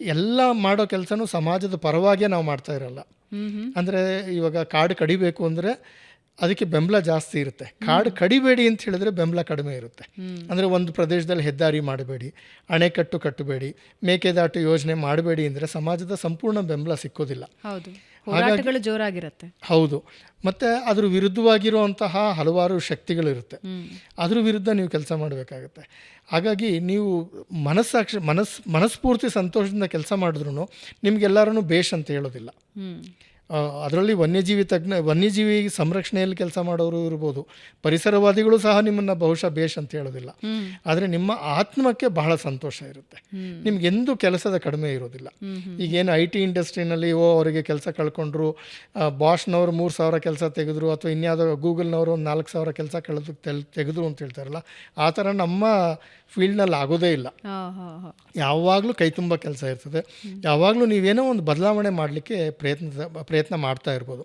ಎಲ್ಲ ಮಾಡೋ ಕೆಲಸನೂ ಸಮಾಜದ ಪರವಾಗಿಯೇ ನಾವು ಮಾಡ್ತಾ ಇರಲ್ಲ. ಅಂದರೆ ಇವಾಗ ಕಾಡು ಕಡಿಬೇಕು ಅಂದರೆ ಅದಕ್ಕೆ ಬೆಂಬಲ ಜಾಸ್ತಿ ಇರುತ್ತೆ. ಕಾಡು ಕಡಿಬೇಡಿ ಅಂತ ಹೇಳಿದ್ರೆ ಬೆಂಬಲ ಕಡಿಮೆ ಇರುತ್ತೆ. ಅಂದರೆ ಒಂದು ಪ್ರದೇಶದಲ್ಲಿ ಹೆದ್ದಾರಿ ಮಾಡಬೇಡಿ, ಅಣೆಕಟ್ಟು ಕಟ್ಟಬೇಡಿ, ಮೇಕೆದಾಟು ಯೋಜನೆ ಮಾಡಬೇಡಿ ಅಂದರೆ ಸಮಾಜದ ಸಂಪೂರ್ಣ ಬೆಂಬಲ ಸಿಕ್ಕೋದಿಲ್ಲ. ಹೋರಾಟಗಳು ಜೋರಾಗಿರುತ್ತೆ. ಹೌದು. ಮತ್ತು ಅದ್ರ ವಿರುದ್ಧವಾಗಿರುವಂತಹ ಹಲವಾರು ಶಕ್ತಿಗಳಿರುತ್ತೆ. ಅದ್ರ ವಿರುದ್ಧ ನೀವು ಕೆಲಸ ಮಾಡಬೇಕಾಗತ್ತೆ. ಹಾಗಾಗಿ ನೀವು ಮನಸ್ಫೂರ್ತಿ ಸಂತೋಷದಿಂದ ಕೆಲಸ ಮಾಡಿದ್ರೂ ನಿಮ್ಗೆಲ್ಲರೂ ಬೇಷ್ ಅಂತ ಹೇಳೋದಿಲ್ಲ. ಅದರಲ್ಲಿ ವನ್ಯಜೀವಿ ಸಂರಕ್ಷಣೆಯಲ್ಲಿ ಕೆಲಸ ಮಾಡೋರು ಇರ್ಬೋದು, ಪರಿಸರವಾದಿಗಳು ಸಹ ನಿಮ್ಮನ್ನು ಬಹುಶಃ ಬೇಷ್ ಅಂತ ಹೇಳೋದಿಲ್ಲ. ಆದರೆ ನಿಮ್ಮ ಆತ್ಮಕ್ಕೆ ಬಹಳ ಸಂತೋಷ ಇರುತ್ತೆ. ನಿಮ್ಗೆಂದು ಕೆಲಸದ ಕಡಿಮೆ ಇರೋದಿಲ್ಲ. ಈಗೇನು IT ಇಂಡಸ್ಟ್ರಿನಲ್ಲಿ ಅವರಿಗೆ ಕೆಲಸ ಕಳ್ಕೊಂಡ್ರು, ಬಾಷ್ನವರು 3,000 ಕೆಲಸ ತೆಗೆದ್ರು, ಅಥವಾ ಇನ್ಯಾವುದೋ ಗೂಗಲ್ನವರು ಒಂದು 4,000 ಕೆಲಸ ತೆಗೆದ್ರು ಅಂತ ಹೇಳ್ತಾರಲ್ಲ, ಆ ಥರ ನಮ್ಮ ಫೀಲ್ಡ್ನಲ್ಲಿ ಆಗೋದೇ ಇಲ್ಲ. ಯಾವಾಗಲೂ ಕೈ ತುಂಬ ಕೆಲಸ ಇರ್ತದೆ. ಯಾವಾಗಲೂ ನೀವೇನೋ ಒಂದು ಬದಲಾವಣೆ ಮಾಡಲಿಕ್ಕೆ ಪ್ರಯತ್ನ ಮಾಡ್ತಾ ಇರ್ಬೋದು.